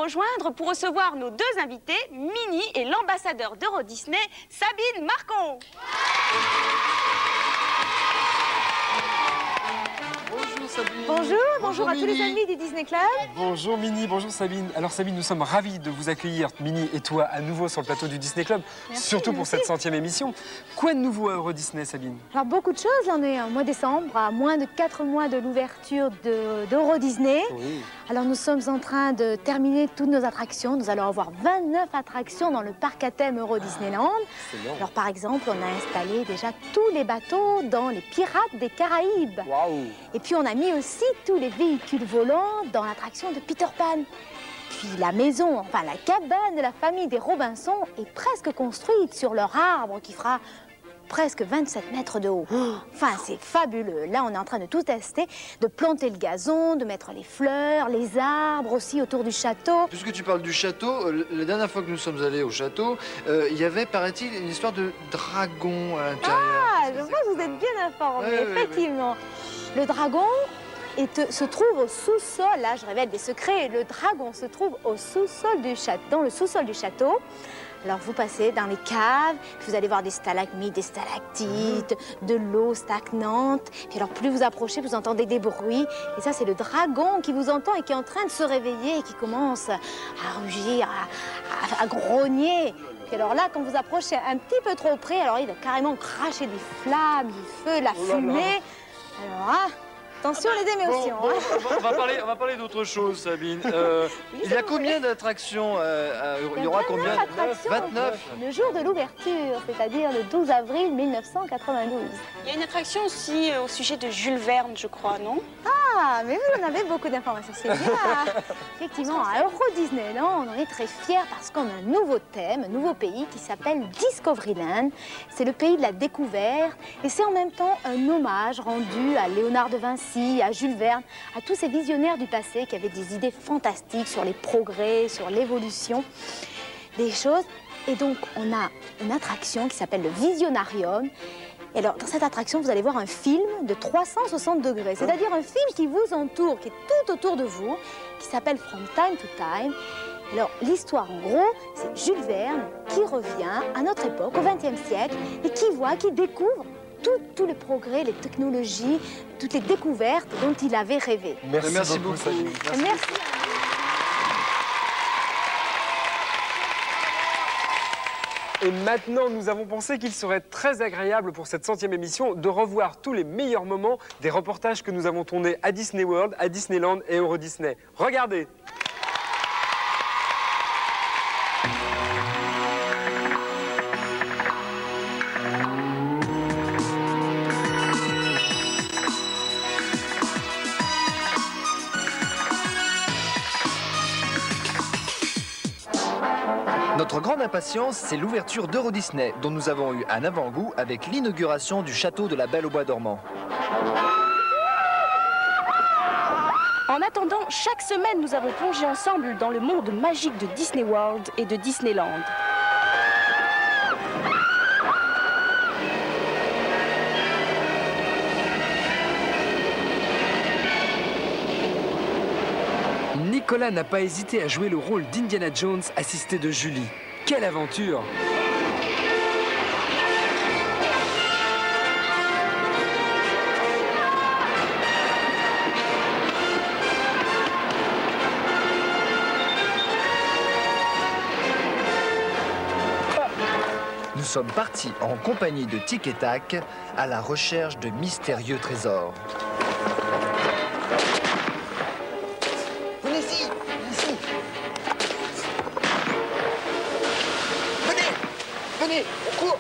rejoindre pour recevoir nos deux invités, Minnie et l'ambassadeur d'Euro Disney, Sabine Marcon. Bonjour Sabine. Bonjour à tous les amis du Disney Club. Bonjour Minnie, bonjour Sabine. Alors Sabine, nous sommes ravis de vous accueillir, Minnie et toi, à nouveau sur le plateau du Disney Club, surtout pour cette 100e émission. Quoi de nouveau à Euro Disney, Sabine? Alors beaucoup de choses, on est en mois décembre, à moins de 4 mois de l'ouverture d'Euro Disney. Oui. Alors nous sommes en train de terminer toutes nos attractions. Nous allons avoir 29 attractions dans le parc à thème Euro Disneyland. Alors par exemple, on a installé déjà tous les bateaux dans les Pirates des Caraïbes. Waouh. Et puis on a mis aussi tous les véhicules volants dans l'attraction de Peter Pan. Puis la maison, enfin la cabane de la famille des Robinson est presque construite sur leur arbre qui fera presque 27 mètres de haut. Enfin, c'est fabuleux. Là, on est en train de tout tester, de planter le gazon, de mettre les fleurs, les arbres aussi autour du château. Puisque tu parles du château, la dernière fois que nous sommes allés au château, il y avait, paraît-il, une histoire de dragon à l'intérieur. Ah, je vois que vous êtes bien informés, effectivement. Le dragon se trouve au sous-sol, là je révèle des secrets, le dragon se trouve au sous-sol du château, dans le sous-sol du château. Alors vous passez dans les caves, puis vous allez voir des stalagmites, des stalactites, de l'eau stagnante. Puis alors plus vous approchez, vous entendez des bruits. Et ça c'est le dragon qui vous entend et qui est en train de se réveiller et qui commence à rugir, à grogner. Puis alors là, quand vous approchez un petit peu trop près, alors il va carrément cracher des flammes, du feu, de la fumée. Alors là, attention les émotions. On va parler d'autre chose, Sabine. Il y a combien d'attractions il y aura combien? 29. Le jour de l'ouverture, c'est-à-dire le 12 avril 1992. Il y a une attraction aussi au sujet de Jules Verne, je crois, non? Ah, mais vous en avez beaucoup d'informations, c'est bien. Effectivement, à Euro Disneyland, on est très fiers parce qu'on a un nouveau thème, un nouveau pays qui s'appelle Discoveryland. C'est le pays de la découverte et c'est en même temps un hommage rendu à Léonard de Vinci, à Jules Verne, à tous ces visionnaires du passé qui avaient des idées fantastiques sur les progrès, sur l'évolution des choses. Et donc, on a une attraction qui s'appelle le Visionarium. Et alors, dans cette attraction, vous allez voir un film de 360 degrés, c'est-à-dire un film qui vous entoure, qui est tout autour de vous, qui s'appelle From Time to Time. Alors, l'histoire, en gros, c'est Jules Verne qui revient à notre époque, au XXe siècle, et qui découvre tous les progrès, les technologies, toutes les découvertes dont il avait rêvé. Merci beaucoup, Sabine. Merci. Et maintenant, nous avons pensé qu'il serait très agréable pour cette 100e émission de revoir tous les meilleurs moments des reportages que nous avons tournés à Disney World, à Disneyland et Euro Disney. Regardez! Notre grande impatience, c'est l'ouverture d'Euro Disney, dont nous avons eu un avant-goût avec l'inauguration du château de la Belle au Bois dormant. En attendant, chaque semaine, nous avons plongé ensemble dans le monde magique de Disney World et de Disneyland. Nicolas n'a pas hésité à jouer le rôle d'Indiana Jones assisté de Julie. Quelle aventure! Nous sommes partis en compagnie de Tic et Tac à la recherche de mystérieux trésors. Venez ici, ici. Venez, on court.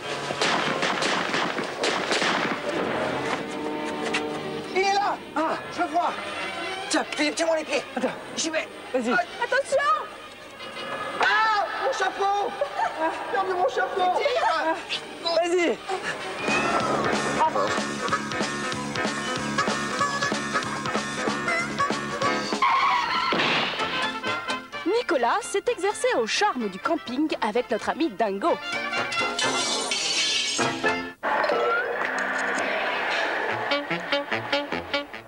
Il est là. Ah, je le vois. Tiens, tiens-moi les pieds. Attends, j'y vais. Vas-y. Attention! Ah, mon chapeau. Perdu mon chapeau. Vas-y! Nicolas s'est exercé au charme du camping avec notre ami Dingo.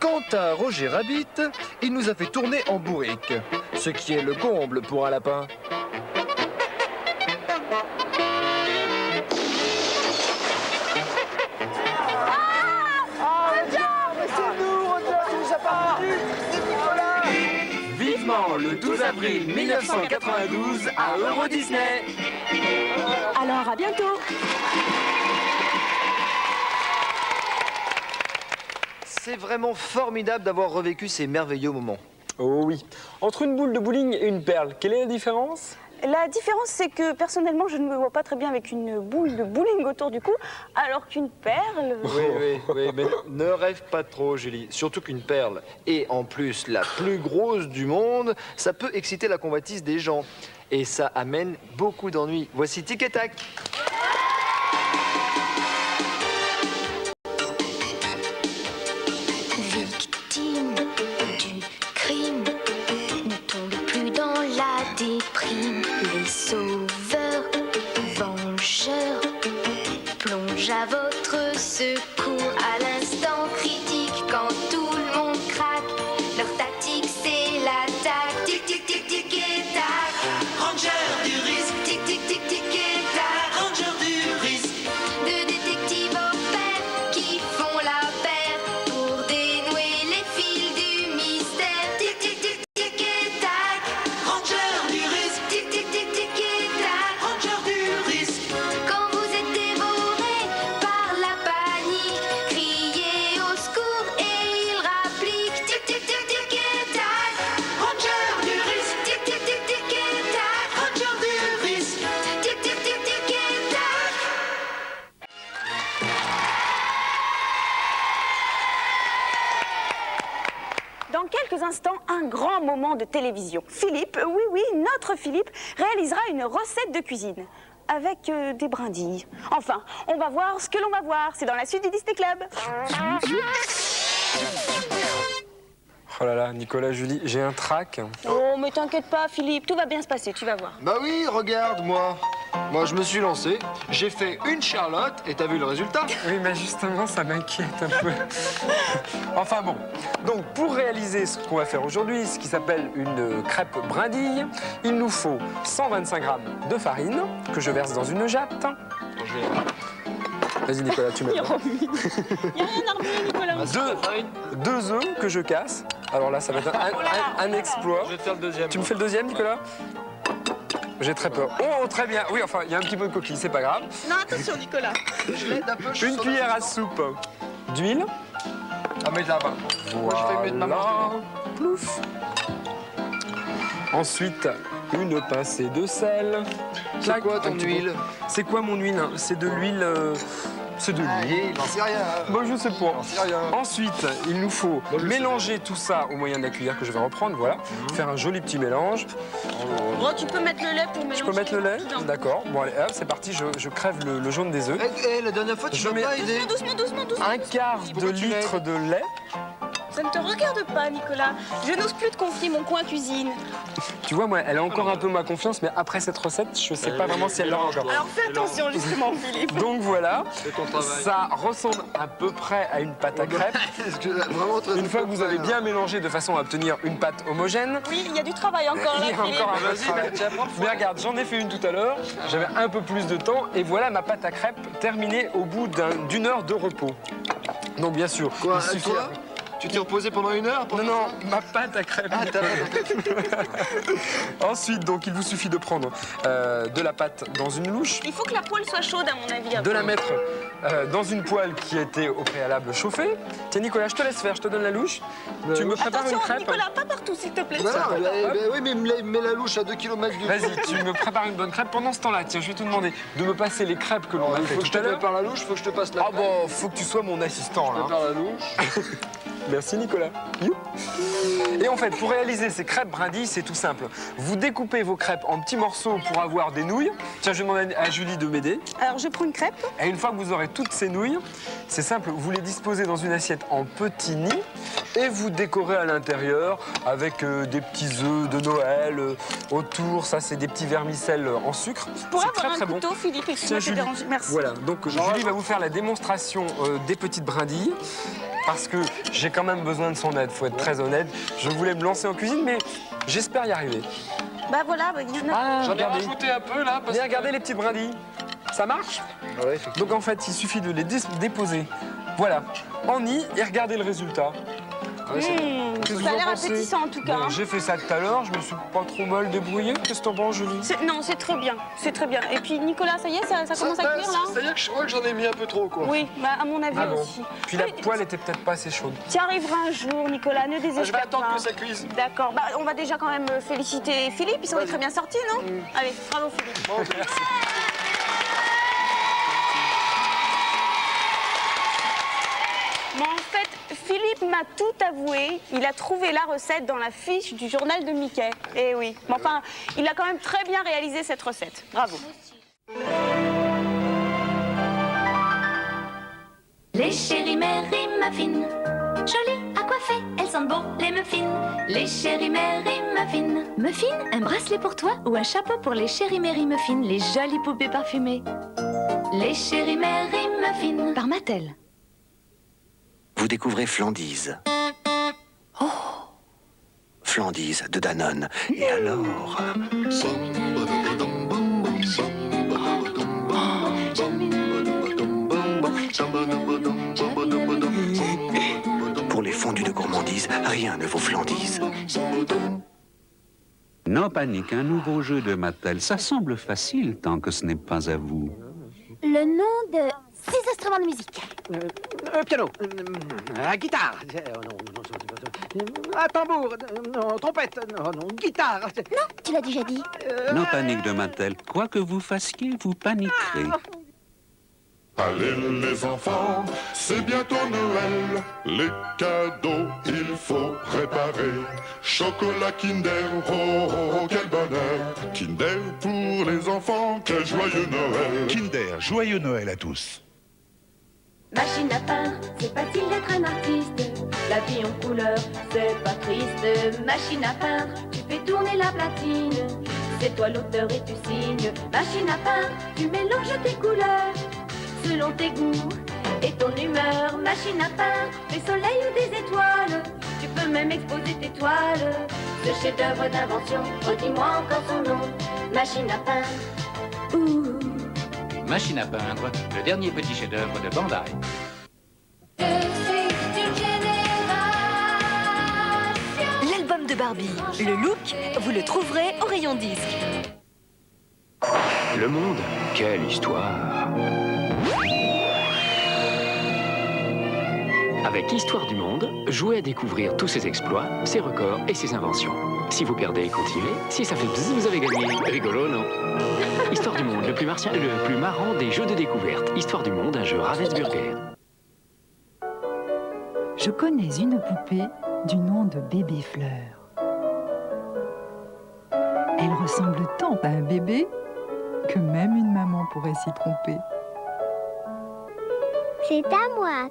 Quand Quant à Roger Rabbit, il nous a fait tourner en bourrique, ce qui est le comble pour un lapin. Vivement le 12 avril 1992 à Euro Disney. Alors à bientôt. C'est vraiment formidable d'avoir revécu ces merveilleux moments. Oh oui. Entre une boule de bowling et une perle, quelle est la différence? La différence, c'est que personnellement, je ne me vois pas très bien avec une boule de bowling autour du cou, alors qu'une perle... Oui, mais ne rêve pas trop, Julie. Surtout qu'une perle, et en plus la plus grosse du monde, ça peut exciter la convoitise des gens. Et ça amène beaucoup d'ennuis. Voici Tic et Tac. Victime du crime, ne tombez plus dans la déprime. Les sauveurs, vengeurs, plongent à votre secours à l'instant critique quand tout le monde craque. Leur tactique c'est l'attaque. Tic tic tic tic et tac. Ranger du risque. Tic tic tic tic et tac. Ranger du risque. De détectives au pair qui font la paire pour dénouer les fils du mystère. Tic tic tic tic et tac. Ranger du risque. Tic tic tic tic et tac. Ranger du risque. Quand vous êtes dévoré par la panique, criez au secours et il rapplique. Tic tic tic tic et tac. Ranger du risque. Tic tic tic tic et tac. Ranger du risque. Tic tic tic tic et tac. Dans quelques instants, un grand moment de télévision. Philippe, oui, notre Philippe, réalisera une recette de cuisine. Avec des brindilles. Enfin, on va voir ce que l'on va voir. C'est dans la suite du Disney Club. Oh là là, Nicolas, Julie, j'ai un trac. Oh, mais t'inquiète pas, Philippe, tout va bien se passer, tu vas voir. Bah oui, regarde, moi. Moi, je me suis lancé, j'ai fait une Charlotte, et t'as vu le résultat? Oui, mais justement, ça m'inquiète un peu. Enfin bon, donc pour réaliser ce qu'on va faire aujourd'hui, ce qui s'appelle une crêpe brindille, il nous faut 125 grammes de farine que je verse dans une jatte. Vas-y Nicolas, tu mets. Il n'y a rien armé, Nicolas. Deux œufs que je casse. Alors là, ça va être un exploit. Je vais te faire le deuxième. Tu me fais le deuxième, Nicolas? J'ai très peur. Oh, très bien. Oui, enfin, il y a un petit peu de coquille, c'est pas grave. Non, attention, Nicolas. Je l'aide un peu, je suis Une sur cuillère la- à soupe d'huile. Ah, mais là-bas. Moi, je vais mettre ma main dedans. Plouf. Ensuite, une pincée de sel. C'est Tac, quoi un ton petit peu. huile? C'est quoi mon huile? C'est de l'huile. C'est de Ah, l'huile. il n'en sait rien. Bon, je sais pas. J'en sais rien. Ensuite, il nous faut je sais. mélanger tout ça au moyen de la cuillère que je vais reprendre. Voilà. Faire un joli petit mélange. Oh, tu peux mettre le lait pour mélanger. Je peux mettre le lait? D'accord. Bon, allez, hop, c'est parti. Je crève le jaune des œufs. La dernière fois, tu Je m'as mets- pas aidé. Doucement. Un quart de Pourquoi tu litre de lait. Ça ne te regarde pas, Nicolas. Je n'ose plus te confier mon coin cuisine. Tu vois, moi, elle a encore un peu ma confiance, mais après cette recette, je sais pas vraiment si elle l'a encore. Alors fais attention, justement, Philippe. Donc voilà, C'est ton travail. ça ressemble à peu près à une pâte à crêpes. Vraiment très Une fois que vous avez bien mélangé de façon à obtenir une pâte homogène, Oui, il y a du travail encore là, il y a Philippe. encore un peu de travail. Mais regarde, j'en ai fait une tout à l'heure, j'avais un peu plus de temps, et voilà ma pâte à crêpes terminée au bout d'une heure de repos. Donc bien sûr, Quoi, il suffit... toi Tu t'es reposé pendant une heure pour Non, faire non, ça ma pâte à crêpes. Ah, t'as Ensuite, donc, il vous suffit de prendre de la pâte dans une louche, Il faut que la poêle soit chaude, à mon avis. de la mettre dans une poêle qui a été au préalable chauffée. Tiens, Nicolas, je te laisse faire, je te donne la louche. Tu me prépares Attention, une crêpe. Nicolas, pas partout, s'il te plaît. Bah non, oui, mais mets la louche à 2 km du... Vas-y, tu me prépares une bonne crêpe. Pendant ce temps-là, tiens, je vais te demander de me passer les crêpes que l'on a Il fait faut que je tout te à l'heure. prépare la louche, faut que je te passe la Ah bon, faut que tu sois mon assistant, là. prépare la louche. Merci Nicolas. You. Et en fait, pour réaliser ces crêpes brindilles, c'est tout simple. Vous découpez vos crêpes en petits morceaux pour avoir des nouilles. Tiens, je vais demander à Julie de m'aider. Alors, je prends une crêpe. Et une fois que vous aurez toutes ces nouilles, c'est simple, vous les disposez dans une assiette en petits nids et vous décorez à l'intérieur avec des petits œufs de Noël autour. Ça, c'est des petits vermicelles en sucre. Pour C'est avoir très un bon. couteau, Philippe, Tiens, excuse-moi de te Julie. déranger. Merci. Voilà, donc Julie va vous faire la démonstration des petites brindilles. parce que j'ai quand même besoin de son aide, faut être très honnête. Je voulais me lancer en cuisine, mais j'espère y arriver. Bah voilà, il y en a. Ah, J'en ai regardez. rajouté un peu là. Parce Viens que- regarder les petites brindilles. Ça marche? Ouais, effectivement. Donc en fait, il suffit de les déposer. Voilà, en nid et regardez le résultat. Qu'est-ce que vous Ça a en l'air pensez? appétissant en tout cas. J'ai fait ça tout à l'heure, je me suis pas trop mal débrouillé. Qu'est-ce que t'en penses, Julie? Non, c'est très bien, c'est très bien. Et puis Nicolas, ça y est, ça commence à cuire là? C'est-à-dire que je crois que j'en ai mis un peu trop, quoi. Oui, bah, à mon avis Ah bon? aussi. Puis la Oui, poêle était peut-être pas assez chaude. tu y arriveras un jour, Nicolas, ne désespère Je vais attendre pas. que ça cuise. D'accord, bah, on va déjà quand même féliciter Philippe, il s'en est très bien sorti, non? Allez, bravo Philippe. Mais en fait, Philippe m'a tout avoué. Il a trouvé la recette dans la fiche du journal de Mickey. Eh oui. Mais enfin, il a quand même très bien réalisé cette recette. Bravo. Les chéris Mary Muffins, jolies à coiffer, elles sentent bon les muffins. Les chéris Mary Muffins. Muffins, un bracelet pour toi ou un chapeau pour les chéris Mary Muffins, les jolies poupées parfumées. Les chéris Mary Muffins. Par Mattel. Vous découvrez Flandise. Oh, Flandise de Danone. Et alors? Pour les fondus de gourmandise, rien ne vaut Flandise. Non panique, un nouveau jeu de Mattel. Ça semble facile tant que ce n'est pas à vous. Le nom de 6 instruments de musique. Piano, guitare, tambour, trompette, guitare. Non, tu l'as déjà dit. Non panique de Mattel. Quoi que vous fassiez, vous paniquerez. Allez les enfants, c'est bientôt Noël. Les cadeaux, il faut préparer. Chocolat Kinder, oh, oh, oh, quel bonheur. Kinder pour les enfants, quel joyeux Noël. Kinder, joyeux Noël à tous. Machine à peindre, c'est facile d'être un artiste. La vie en couleur, c'est pas triste. Machine à peindre, tu fais tourner la platine. C'est toi l'auteur et tu signes. Machine à peindre, tu mélanges tes couleurs selon tes goûts et ton humeur. Machine à peindre, des soleils ou des étoiles. Tu peux même exposer tes toiles. Ce chef-d'œuvre d'invention, redis-moi encore son nom. Machine à peindre. Ouh. Machine à peindre, le dernier petit chef-d'œuvre de Bandai. L'album de Barbie, le look, vous le trouverez au rayon disque. Le monde, quelle histoire! Avec Histoire du Monde, jouez à découvrir tous ses exploits, ses records et ses inventions. Si vous perdez, continuez. Si ça fait bzzz, vous avez gagné. Rigolo, non? Histoire du Monde, le plus marrant des jeux de découverte. Histoire du Monde, un jeu Ravensburger. Je connais une poupée du nom de Bébé Fleur. Elle ressemble tant à un bébé que même une maman pourrait s'y tromper. C'est à moi,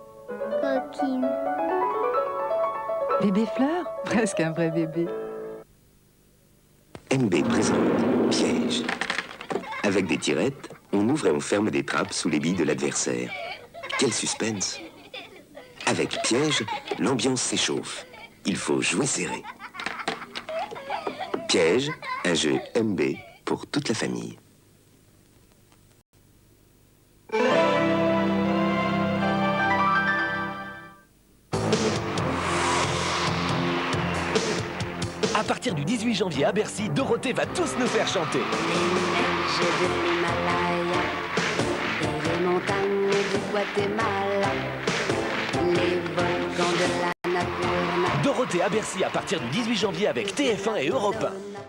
coquine. Bébé Fleur, presque un vrai bébé. MB présente Piège. Avec des tirettes, on ouvre et on ferme des trappes sous les billes de l'adversaire. Quel suspense! Avec Piège, l'ambiance s'échauffe. Il faut jouer serré. Piège, un jeu MB pour toute la famille. À partir du 18 janvier à Bercy, Dorothée va tous nous faire chanter. J'ai de l'Himalaya et les montagnes du Guatemala, les volcans de la nature. Dorothée à Bercy à partir du 18 janvier avec TF1 et Europe 1.